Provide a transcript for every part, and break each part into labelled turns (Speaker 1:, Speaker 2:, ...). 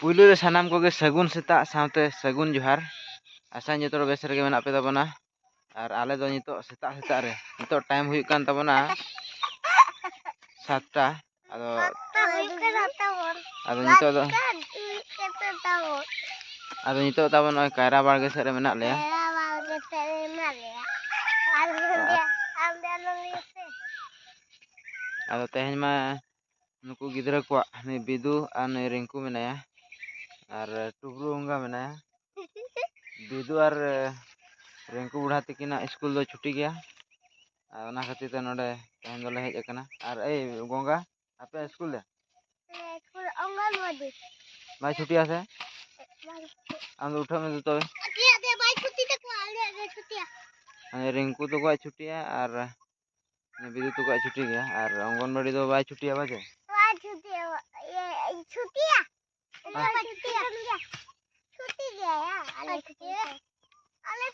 Speaker 1: पुइलु रे सानाम कोगे सगुन सेता सावते सगुन जोहार आशा नितो बेस रेगे मेना पे ताबोना और आले दो नितो सेता सेता रे नितो टाइम हुई कान ताबोना 7टा आदो नितो ताबोन कायरा बाड़गे सेद रे मेना लेया आदो तेहेन मा नुकु गिद्रा को नि बिदु आ नि रिंकू मेनाया और टुबरू उंगा मेनाया बिदु और रिंकू बुढ़ा तकिना स्कूल दो छुट्टी गया और ओना खातिर ते नोडे तेहेन दोले हेज अकना और ए गोंगा आपे स्कूल दे स्कूल अंगनवाड़ी बाय छुट्टी आसे आम उठा में तो दे बाय छुट्टी ते को आले छुट्टिया रिंकू तो को छुट्टिया और बिदु तो को छुट्टी गया और अंगनवाड़ी दो बाय छुट्टिया बाजे छुट्टिया ये छुट्टिया छुट्टी गया आले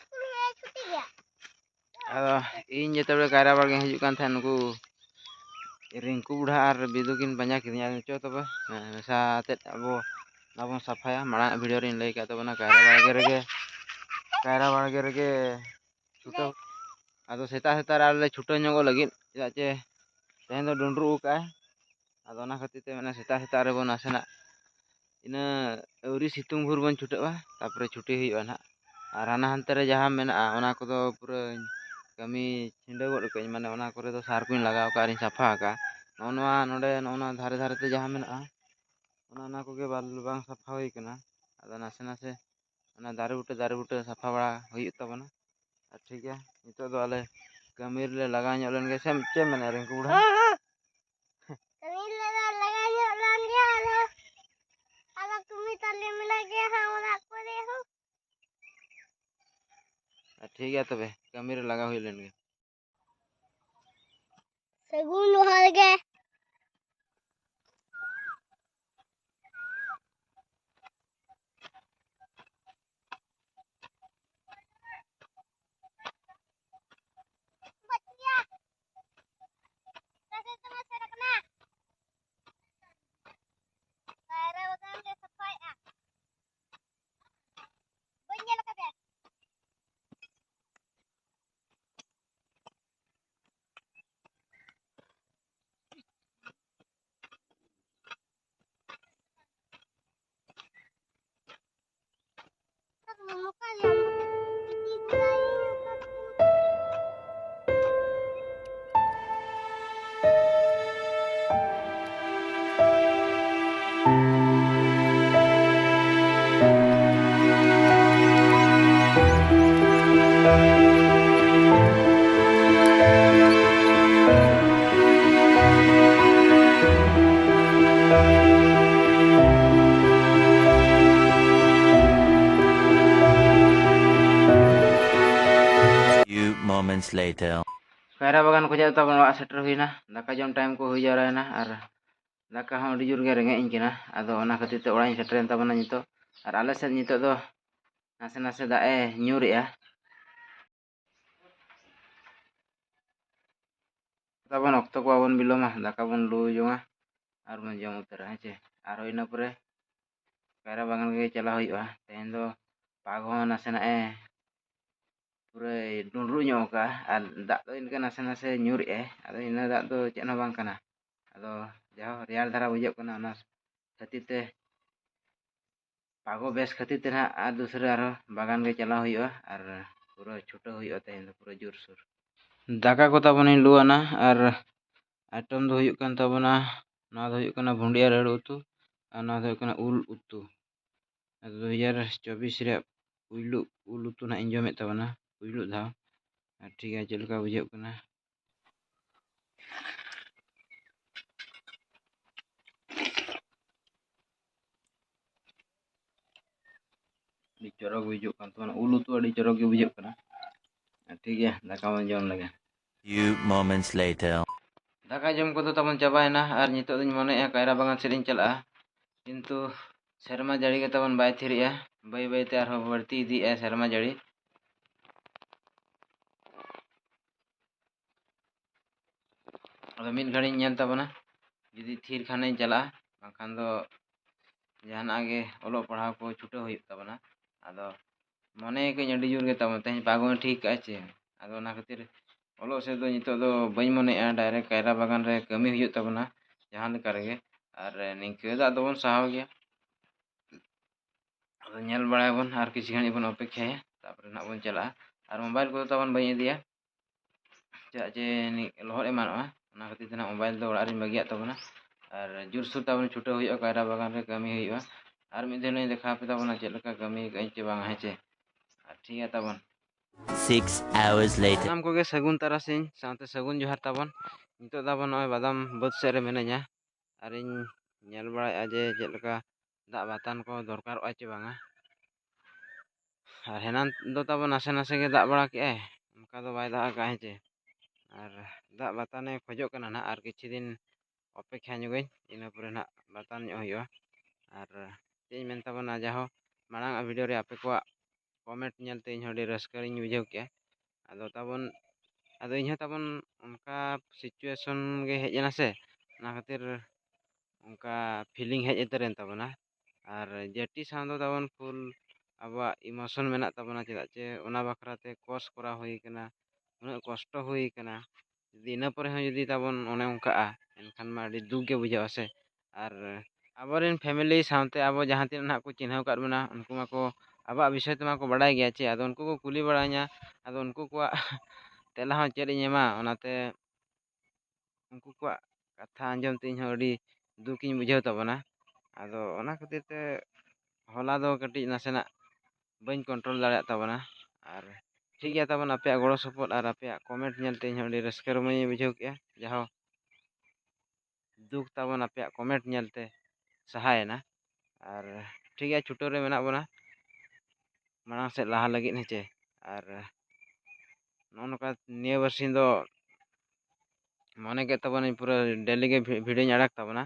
Speaker 1: स्कूल में छुट्टी गया इन जतबे कायरा बाड़गे हिजु कान थे नुकु रिंकू बुढ़ा और बिदु किन पंजा किदिया चो तबे मेसा तेत अब नाबन सफाया माड़ा वीडियो रिन लई का तबना कायरा बाड़गे रेगे छुटो आदो सेता सेता आले छुटो ñogo लगिन चेदा चे तेहेन दो डुंडरू का आदो ना खातिर ते मेना सेता सेता रे बन आसेना इना अवरी सितुंग भुर बन छुटवा तापरे छुट्टी हुई ना और हाना हानते रे जहां मेना ओना कोदो पूरा कमी छिंडे गोड कई माने ओना करे दो सार कुइन लगाव का रिन सफा का नोनवा नोडे नोना धारे धारे ते जहां मेना ओना कोगे बांग सफा हुई कना आदो नासे नासे ओना दारे बुटे सफा बड़ा हुई तबना ठीक है नितो दो आले कमीर ले लगा ño len ge सेम चे मेना रिंकू बुढ़ा कमीर ले लगा ño len ge आलो तुमी तले मिला के हमरा करे हो ठीक है तबे कमीर लगा हुई लेन गे सगुन लोहार गे
Speaker 2: Moments later.
Speaker 1: कायरा बागान को जाता बन वा सेटर हुईना दाका जम टाइम को हुई जारायना और दाका हम अड़ी जोर गे रेंगे इन किना आदो ओना खातिर ते ओड़ा सेटरेन ताबना नितो और आले से नितो दो नासे नासे दाए न्यूरिया ताबन ऑक्तो को आबन बिलोमा दाका बन लु जोंगा और मन जम उतर हेचे और होइना परे कायरा बागान के चला हुईवा तेन दो पागो नासे नाए पूरा डुंडरू ño का और दाग दो इनका नासे नासे न्यूरिए आदो इना दाग दो चेन बांग कना आदो जाओ रियाल धारा बुझे कना ना खातिर ते पागो बेस खातिर ते ना आ दूसरे आरो बागान के चला हुईवा और पूरा छुटो हुईवा तेन दो पूरा जोर सुर दाका को ताबन लुआना और आइटम दो हुई कान ताबना ना दो हुई काना भुंडिया रेड़ उतु और ना दो हुई काना उल उतु 2024 रे उल उतु ना इंजोमे ताबना पुइलु धाव ठीक है चलका बुझे कना चरक बुझे उल उतु अड़ी चरक बुझे कना ठीक है दाका मन जम लगे
Speaker 2: Few moments later.
Speaker 1: दाका जम को तबन चाबायना और नितो दिन मने कायरा बागान सेरिन चला किंतु शर्मा जड़ी के तबन बाय थिरिया बाय बाय ते आरो बढ़ती दी है शर्मा जड़ी मिन घड़ी तबना जुदी थिर खाने चला बाखान दो ᱡᱟᱦᱟᱱᱟᱜ ᱜᱮ ᱚᱞᱚᱜ ᱯᱟᱲᱦᱟᱣ ᱠᱚ ᱪᱷᱩᱴᱟᱹᱣ ᱦᱩᱭᱩᱜ ᱛᱟᱵᱚᱱᱟ ᱟᱫᱚ ᱢᱚᱱᱮ ᱠᱟᱹᱧ ᱟᱹᱰᱤ ᱡᱳᱨ ᱜᱮ ᱛᱟᱵᱚᱱ ᱛᱮᱦᱮᱧ ᱵᱟᱜᱽᱣᱟᱹᱱ ᱴᱷᱤᱠ ᱠᱟᱜᱼᱟ ᱪᱮ ᱟᱫᱚ ᱚᱱᱟ ᱠᱷᱟᱹᱛᱤᱨ ᱚᱞᱚᱜ ᱥᱮᱫ ᱫᱚ ᱱᱤᱛᱚᱜ ᱫᱚ ᱵᱟᱹᱧ ᱢᱚᱱᱮᱭᱮᱜᱼᱟ ᱰᱟᱭᱨᱮक्ᱴ ᱠᱟᱭᱨᱟ ᱵᱟᱜᱟᱱ ᱨᱮ ᱠᱟᱹᱢᱤ ᱦᱩᱭᱩᱜ ᱛᱟᱵᱚᱱᱟ ᱡᱟᱦᱟᱸ ᱞᱮᱠᱟ ᱨᱮᱜᱮ ᱟᱨ ᱱᱤᱝᱠᱟᱹ ᱫᱚ ᱟᱫᱚ ᱵᱚᱱ ᱥᱟᱦᱟᱣ ᱜᱮᱭᱟ ᱟᱫᱚ ᱧᱮᱞ ᱵᱟᱲᱟᱭᱟᱵᱚᱱ ᱟᱨ ᱠᱤᱪᱷᱩ ᱜᱷᱟᱹᱲᱤᱡ ᱵᱚᱱ ᱚᱯᱮᱠᱠᱷᱟᱭᱟ ᱛᱟᱯᱚᱨᱮ ᱱᱟᱜ ᱵᱚᱱ ᱪᱟᱞᱟᱜᱼᱟ ᱟᱨ ᱢᱳᱵᱟᱭᱤᱞ ᱠᱚᱫᱚ ᱛᱟᱵᱚᱱ ᱵᱟᱹᱧ ᱤᱫᱤᱭᱟ ᱪᱮᱫᱟᱜ ᱡᱮ ᱞᱚᱦᱚᱫ ᱮᱢᱟᱱᱚᱜᱼᱟ ᱚᱱᱟ ᱠᱷᱟᱹᱛᱤᱨ ᱛᱮ ᱱᱟᱜ ᱢᱳᱵᱟᱭᱤᱞ ᱫᱚ ᱚᱲᱟᱜ ᱨᱤᱧ ᱵᱟᱹᱜᱤᱭᱟᱜ ᱛᱟᱵᱚᱱᱟ ᱟᱨ ᱡᱳᱨᱥᱳᱨ ᱛᱟᱵᱚᱱ ᱪᱷᱩᱴᱟᱹᱣ ᱦᱩᱭᱩᱜᱼᱟ ᱠᱟᱭᱨᱟ ᱵᱟᱜᱟᱱ ᱨᱮ ᱠᱟᱹᱢᱤ ᱦᱩᱭᱩᱜᱼᱟ ᱟᱨ ᱢᱤᱫ ᱫᱤᱱ ᱞᱤᱧ ᱫᱮᱠᱷᱟᱣ ᱟᱯᱮ ᱛᱟᱵᱚᱱᱟ ᱪᱮᱫ ᱞᱮᱠᱟ ᱠᱟᱹᱢᱤ ᱠᱟᱜᱼᱟᱹᱧ ᱪᱮ ᱵᱟᱝ ᱦᱮᱸ ᱪᱮ ᱟᱨ ᱴᱷᱤᱠ ᱜᱮᱭᱟ ᱛᱟᱵᱚᱱ
Speaker 2: 6 hours later.
Speaker 1: ᱥᱟᱱᱟᱢ ᱠᱚᱜᱮ ᱥᱟᱹᱜᱩᱱ ᱛᱟᱨᱟᱥᱤᱧ ᱥᱟᱶᱛᱮ ᱥᱟᱹᱜᱩᱱ ᱡᱚᱦᱟᱨ ᱛᱟᱵᱚᱱ ᱱᱤᱛᱚᱜ ᱫᱚ ᱟᱵᱚ ᱱᱚᱜᱼᱚᱭ ᱵᱟᱫᱟᱢ ᱵᱟᱹᱫᱽ ᱥᱮᱫ ᱨᱮ ᱢᱤᱱᱟᱹᱧᱟ ᱟᱨᱤᱧ ᱧᱮᱞ ᱵᱟᱲᱟᱭᱮᱫᱼᱟ ᱡᱮ ᱪᱮᱫ ᱞᱮᱠᱟ ᱫᱟᱜ ᱵᱟᱛᱟᱱ ᱠᱚ ᱫᱚᱨᱠᱟᱨᱚᱜᱼᱟ ᱪᱮ ᱵᱟᱝᱟ ᱟᱨ ᱦᱮᱱᱟᱱ ᱫᱚ ᱛᱟᱵᱚᱱ ᱱᱟᱥᱮ ᱱᱟᱥᱮ ᱜᱮ ᱫᱟᱜ ᱵᱟᱲᱟ ᱠᱮᱜᱼᱟᱭ ᱚᱱᱠᱟ ᱫᱚ ᱵᱟᱭ ᱫᱟᱜ ᱟᱠᱟᱜᱼᱟ ᱦᱮᱸ ᱪᱮ ᱟᱨ ᱫᱟᱜ ᱵᱟᱛᱟᱱᱮ ᱠᱷᱚᱡᱚᱜ ᱠᱟᱱᱟ ᱱᱟᱦᱟᱜ ᱟᱨ ᱠᱤᱪᱷᱩ ᱫᱤᱱ ᱚᱯᱮᱠᱠᱷᱟ ᱧᱚᱜᱟᱹᱧ ᱤᱱᱟᱹ ᱯᱚᱨᱮ ᱱᱟᱦᱟᱜ ᱵᱟᱛᱟᱱ ᱧᱚᱜ ᱦᱩᱭᱩᱜᱼᱟ ᱟᱨ ᱪᱮᱫ ᱤᱧ ᱢᱮᱱ ᱛᱟᱵᱚᱱᱟ ᱡᱟᱦᱳ ᱢᱟᱲᱟᱝ ᱟᱜ ᱵᱷᱤᱰᱤᱭᱳ ᱨᱮ ᱟᱯᱮ ᱠᱚᱣᱟᱜ ᱠᱚᱢᱮᱱᱴ ᱧᱮᱞᱛᱮ ᱤᱧᱦᱚᱸ ᱟᱹᱰᱤ ᱨᱟᱹᱥᱠᱟᱹᱧ ᱵᱩᱡᱷᱟᱹᱣ ᱠᱮᱜᱼᱟ ᱟᱫᱚ ᱛᱟᱵᱚᱱ ᱟᱫᱚ ᱤᱧᱦᱚᱸ ᱛᱟᱵᱚᱱ ᱚᱱᱠᱟ ᱥᱤᱪᱩᱭᱮᱥᱚᱱ ᱜᱮ ᱦᱮᱡ ᱮᱱᱟ ᱥᱮ ᱚᱱᱟ ᱠᱷᱟᱹᱛᱤᱨ ᱚᱱᱠᱟ ᱯᱷᱤᱞᱤᱝ ᱦᱮᱡ ᱩᱛᱟᱹᱨᱮᱱ ᱛᱟᱵᱚᱱᱟ ᱟᱨ ᱡᱮᱴᱤ ᱥᱟᱶ ᱫᱚ ᱛᱟᱵᱚᱱ ᱯᱷᱩᱞ ᱟᱵᱚᱣᱟᱜ ᱤᱢᱳᱥᱚᱱ ᱢᱮᱱᱟᱜ ᱛᱟᱵᱚᱱᱟ ᱪᱮᱫᱟᱜ ᱪᱮ ᱚᱱᱟ ᱵᱟᱠᱷᱨᱟᱛᱮ ᱠᱳᱨᱥ ᱠᱚᱨᱟᱣ ᱦᱩᱭ ᱠᱟᱱᱟ ᱩᱱᱟᱹᱜ ᱠᱚᱥᱴᱚ ᱦᱩᱭ ᱠᱟᱱᱟ ᱡᱩᱫᱤ ᱤᱱᱟᱹ ᱯᱚᱨᱮ ᱦᱚᱸ ᱡᱩᱫᱤ ᱛᱟᱵᱚᱱ ᱚᱱᱮ ᱚᱱᱠᱟᱜᱼᱟ ᱮᱱᱠᱷᱟᱱ ᱢᱟ ᱟᱹᱰᱤ ᱫᱩᱠ ᱜᱮ ᱵᱩᱡᱷᱟᱹᱜᱼᱟ ᱥᱮ ᱟᱨ ᱟᱵᱚᱨᱮᱱ ᱯᱷᱮᱢᱮᱞᱤ ᱥᱟᱶᱛᱮ ᱟᱵᱚ ᱡᱟᱦᱟᱸ ᱛᱤᱱᱟᱹᱜ ᱱᱟᱦᱟᱜ ᱠᱚ ᱪᱤᱱᱦᱟᱹᱣ ᱟᱠᱟᱫ ᱵᱚᱱᱟ ᱩᱱᱠᱩ ᱢᱟᱠᱚ ᱟᱵᱚᱣᱟᱜ ᱵᱤᱥᱚᱭ ᱛᱮᱢᱟ ᱠᱚ ᱵᱟᱰᱟᱭ ᱜᱮᱭᱟ ᱪᱮ ᱟᱫᱚ ᱩᱱᱠᱩ ᱠᱚ ᱠᱩᱞᱤ ᱵᱟᱲᱟᱧᱟ ᱟᱫᱚ ᱩᱱᱠᱩ ᱠᱚᱣᱟᱜ ᱛᱮᱞᱟ ᱦᱚᱸ ᱪᱮᱫ ᱤᱧ ᱮᱢᱟ ᱚᱱᱟᱛᱮ ᱩᱱᱠᱩ ᱠᱚᱣᱟᱜ ᱠᱟᱛᱷᱟ ᱟᱸᱡᱚᱢ ᱛᱮ ᱤᱧᱦᱚᱸ ᱟᱹᱰᱤ ᱫᱩᱠ ᱤᱧ ᱵᱩᱡᱷᱟᱹᱣ ᱛᱟᱵᱚᱱᱟ ᱟᱫᱚ ᱚᱱᱟ ᱠᱷᱟᱹᱛᱤᱨ ᱛᱮ ᱦᱚᱞᱟ ᱫᱚ ᱠᱟᱹᱴᱤᱡ ᱱᱟᱥᱮᱱᱟᱜ ᱵᱟᱹᱧ ᱠᱚᱱᱴᱨᱳᱞ ᱫᱟᱲᱮᱭᱟᱜ ᱛᱟᱵᱚᱱᱟ ᱟᱨ ᱴᱷᱤᱠ ᱜᱮᱭᱟ ᱛᱟᱵᱚᱱ ᱟᱯᱮᱭᱟᱜ ᱜᱚᱲᱚ ᱥᱚᱯᱚᱦᱚᱫ ᱟᱨ ᱟᱯᱮᱭᱟᱜ ᱠᱚᱢᱮᱱᱴ ᱧᱮᱞᱛᱮ ᱤᱧᱦᱚᱸ ᱟᱹᱰᱤ ᱨᱟᱹᱥᱠᱟᱹ ᱨᱚᱢᱚᱡᱽ ᱤᱧ ᱵᱩᱡᱷᱟᱹᱣ ᱠᱮᱜᱼᱟ ᱡᱟᱦᱳ ᱫᱩᱠ ᱛᱟᱵᱚᱱ ᱟᱯᱮᱭᱟᱜ ᱠᱚᱢᱮᱱᱴ ᱧᱮᱞᱛᱮ ᱥᱟᱦᱟᱭᱮᱱᱟ ᱟᱨ ᱴᱷᱤᱠ ᱜᱮᱭᱟ ᱪᱷᱩᱴᱟᱹᱣ ᱨᱮ ᱢᱮᱱᱟᱜ ᱵᱚᱱᱟ ᱢᱟᱲᱟᱝ ᱥᱮᱫ ᱞᱟᱦᱟ ᱞᱟᱹᱜᱤᱫ ᱦᱮᱸᱪᱮ ᱟᱨ ᱱᱚᱜᱼᱚ ᱱᱚᱝᱠᱟ ᱱᱤᱭᱟᱹ ᱵᱟᱨᱥᱤᱧ ᱫᱚ ᱢᱚᱱᱮ ᱠᱮᱫ ᱛᱟᱵᱚᱱᱟᱧ ᱯᱩᱨᱟᱹ ᱰᱮᱞᱤ ᱜᱮ ᱵᱷᱤᱰᱤᱭᱳᱧ ᱟᱲᱟᱜ ᱛᱟᱵᱚᱱᱟ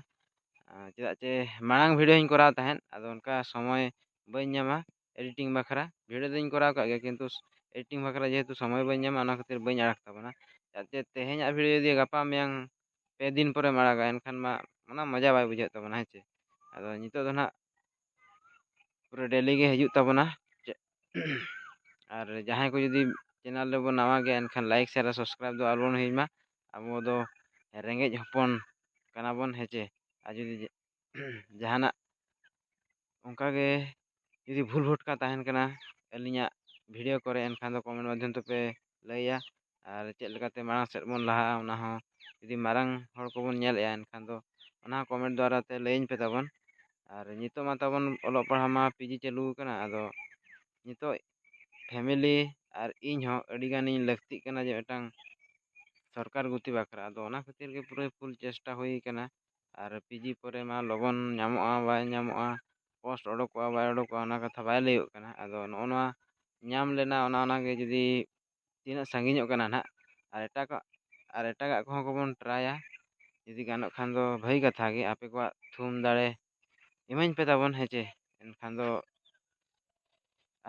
Speaker 1: ᱪᱮᱫᱟᱜ ᱪᱮ ᱢᱟᱲᱟᱝ ᱵᱷᱤᱰᱤᱭᱳᱧ ᱠᱚᱨᱟᱣ ᱛᱟᱦᱮᱸᱫ ᱟᱫᱚ ᱚᱱᱠᱟ ᱥᱚᱢᱚᱭ ᱵᱟᱹᱧ ᱧᱟᱢᱟ ᱮᱰᱤᱴᱤᱝ ᱵᱟᱠᱷᱨᱟ ᱵᱷᱤᱰᱤᱭᱳ ᱫᱚᱧ ᱠᱚᱨᱟᱣ ᱠᱟᱜ ᱜᱮᱭᱟ ᱠᱤᱱᱛᱩ ᱮᱰᱤᱴᱤᱝ ᱵᱟᱠᱷᱨᱟ ᱡᱮᱦᱮᱛᱩ ᱥᱚᱢᱚᱭ ᱵᱟᱹᱧ ᱧᱟᱢᱟ ᱚᱱᱟ ᱠᱷᱟᱹᱛᱤᱨ ᱵᱟᱹᱧ ᱟᱲᱟᱜ ᱛᱟᱵᱚᱱᱟ ᱪᱮᱫᱟᱜ ᱪᱮ ᱛᱮᱦᱮᱧᱟᱜ ᱵᱷᱤᱰᱤᱭᱳ ᱡᱩᱫᱤ ᱜᱟᱯᱟ ᱢᱮᱭᱟᱝ 2 ᱫᱤᱱ ᱯᱚᱨᱮᱢ ᱟᱲᱟᱜᱟ ᱮᱱᱠᱷᱟᱱ ᱢᱟ ᱚᱱᱟ ᱢᱚᱡᱟ ᱵᱟᱭ ᱵᱩᱡᱷᱟᱹᱜ ᱛᱟᱵᱚᱱᱟ ᱦᱮᱸ ᱪᱮ ᱟᱫᱚ ᱱᱤᱛᱚᱜ ᱫᱚ ᱱᱟᱦᱟᱜ ᱯᱩᱨᱟᱹ ᱰᱮᱞᱤ ᱜᱮ ᱦᱤᱡᱩᱜ ᱛᱟᱵᱚᱱᱟ ᱟᱨ ᱡᱟᱦᱟᱸᱭ ᱠᱚ ᱡᱩᱫᱤ ᱪᱮᱱᱮᱞ ᱨᱮᱵᱚᱱ ᱱᱟᱣᱟ ᱜᱮᱭᱟ ᱮᱱᱠᱷᱟᱱ ᱞᱟᱭᱤᱠ ᱥᱮᱭᱟᱨ ᱟᱨ ᱥᱟᱵᱥᱠᱨᱟᱭᱤᱵ ᱫᱚ ᱟᱞᱚᱵᱚᱱ ᱦᱤᱲᱤᱧ ᱢᱟ ᱟᱵᱚ ᱫᱚ ᱨᱮᱸᱜᱮᱡ ᱦᱚᱯᱚᱱ ᱠᱟᱱᱟ ᱵᱚᱱ ᱦᱮᱸᱪᱮ ᱟᱨ ᱡᱩᱫᱤ ᱡᱟᱦᱟᱱᱟᱜ ᱚᱱᱠᱟᱜᱮ ᱡᱩᱫᱤ ᱵᱷᱩᱞ ᱵᱷᱚᱴᱠᱟ ᱛᱟᱦᱮᱱ ᱠᱟᱱᱟ ᱟᱹᱞᱤᱧᱟᱜ ᱵᱷᱤᱰᱤᱭᱳ ᱠᱚᱨᱮ ᱮᱱᱠᱷᱟᱱ ᱫᱚ ᱠᱚᱢᱮᱱᱴ ᱢᱟᱫᱽᱫᱷᱚᱢ ᱛᱮᱯᱮ ᱞᱟᱹᱭᱟ ᱟᱨ ᱪᱮᱫ ᱞᱮᱠᱟᱛᱮ ᱢᱟᱲᱟᱝ ᱥᱮᱫ ᱵᱚᱱ ᱞᱟᱦᱟᱜᱼᱟ ᱚᱱᱟ ᱦᱚᱸ ᱡᱩᱫᱤ ᱢᱟᱨᱟᱝ ᱦᱚᱲ ᱠᱚᱵᱚᱱ ᱧᱮᱞᱮᱜᱼᱟ ᱮᱱᱠᱷᱟᱱ ᱫᱚ ᱚᱱᱟ ᱠᱚᱢᱮᱱᱴ ᱫᱚᱣᱟᱨᱟ ᱛᱮ ᱞᱟᱹᱭᱟᱹᱧ ᱯᱮ ᱛᱟᱵᱚᱱ ᱟᱨ ᱱᱤᱛᱚᱜ ᱢᱟ ᱛᱟᱵᱚᱱ ᱚᱞᱚᱜ ᱯᱟᱲᱦᱟᱣ ᱢᱟ ᱯᱤᱡᱤ ᱪᱟᱹᱞᱩ ᱟᱠᱟᱱᱟ ᱟᱫᱚ ᱱᱤᱛᱚᱜ ᱯᱷᱮᱢᱮᱞᱤ ᱟᱨ ᱤᱧ ᱦᱚᱸ ᱟᱹᱰᱤ ᱜᱟᱱᱤᱧ ᱞᱟᱹᱠᱛᱤᱜ ᱠᱟᱱᱟ ᱡᱮ ᱢᱤᱫᱴᱟᱝ ᱥᱚᱨᱠᱟᱨ ᱜᱩᱛᱤ ᱵᱟᱠᱷᱨᱟ ᱟᱫᱚ ᱚᱱᱟ ᱠᱷᱟᱹᱛᱤᱨ ᱜᱮ ᱯᱩᱨᱟᱹ ᱯᱷᱩᱞ ᱪᱮᱥᱴᱟ ᱦᱩᱭ ᱠᱟᱱᱟ ᱟᱨ ᱯᱤᱡᱤ ᱯᱚᱨᱮ ᱢᱟ ᱞᱚᱜᱚᱱ ᱧᱟᱢᱚᱜᱼᱟ ᱵᱟᱭ ᱧᱟᱢᱚᱜᱼᱟ ᱯᱳᱥᱴ ᱚᱰᱳᱠᱚᱜᱼᱟ ᱵᱟᱭ ᱚᱰᱳᱠᱚᱜᱼᱟ ᱚᱱᱟ ᱠᱟᱛᱷᱟ ᱵᱟᱭ ᱞᱟᱹᱭᱚᱜ ᱠᱟᱱᱟ ᱟᱫᱚ ᱱᱚᱜᱼᱚ ᱱᱚᱣᱟ ᱧᱟᱢ ᱞᱮᱱᱟ ᱚᱱᱟᱜᱮ ᱡᱩᱫᱤ ᱛᱤᱱᱟᱹᱜ ᱥᱟᱺᱜᱤᱧᱚᱜ ᱠᱟᱱᱟ ᱱᱟᱦᱟᱜ ᱟᱨ ᱮᱴᱟᱜᱟᱜ ᱠᱚᱦᱚᱸ ᱠᱚᱵᱚᱱ ᱴᱨᱟᱭᱟ ᱡᱩᱫᱤ ᱜᱟᱱᱚᱜ ᱠᱷᱟᱱ ᱫᱚ ᱵᱷᱟᱹᱜᱤ ᱠᱟᱛᱷᱟ ᱜᱮ ᱟᱯᱮ ᱠᱚᱣᱟᱜ ᱛᱷᱩᱢ ᱫᱟᱲᱮ ᱤᱢᱟᱹᱧ ᱯᱮ ᱛᱟᱵᱚᱱ ᱦᱮᱸᱪᱮ ᱮᱱᱠᱷᱟᱱ ᱫᱚ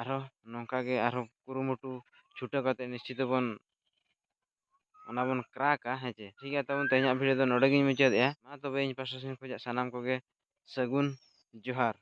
Speaker 1: ᱟᱨᱦᱚᱸ ᱱᱚᱝᱠᱟ ᱜᱮ ᱟᱨᱦᱚᱸ ᱠᱩᱨᱩᱢᱩᱴᱩ ᱪᱷᱩᱴᱟᱹᱣ ᱠᱟᱛᱮᱫ ᱱᱤᱥᱪᱤᱛ ᱵᱚᱱ ᱚᱱᱟ ᱵᱚᱱ ᱠᱨᱟᱠᱟ ᱦᱮᱸ ᱪᱮ ᱴᱷᱤᱠ ᱜᱮᱭᱟ ᱛᱟᱵᱚᱱ ᱛᱮᱦᱮᱧᱟᱜ ᱵᱷᱤᱰᱤᱭᱳ ᱫᱚ ᱱᱚᱸᱰᱮ ᱜᱤᱧ ᱢᱩᱪᱟᱹᱫᱮᱜᱼᱟ ᱢᱟ ᱛᱚᱵᱮ ᱤᱧ ᱯᱟᱥᱴᱟ ᱥᱮᱱ ᱠᱷᱚᱱᱟᱜ ᱥᱟᱱᱟᱢ ᱠᱚᱜᱮ ᱥᱟᱹᱜᱩᱱ ᱡᱚᱦᱟᱨ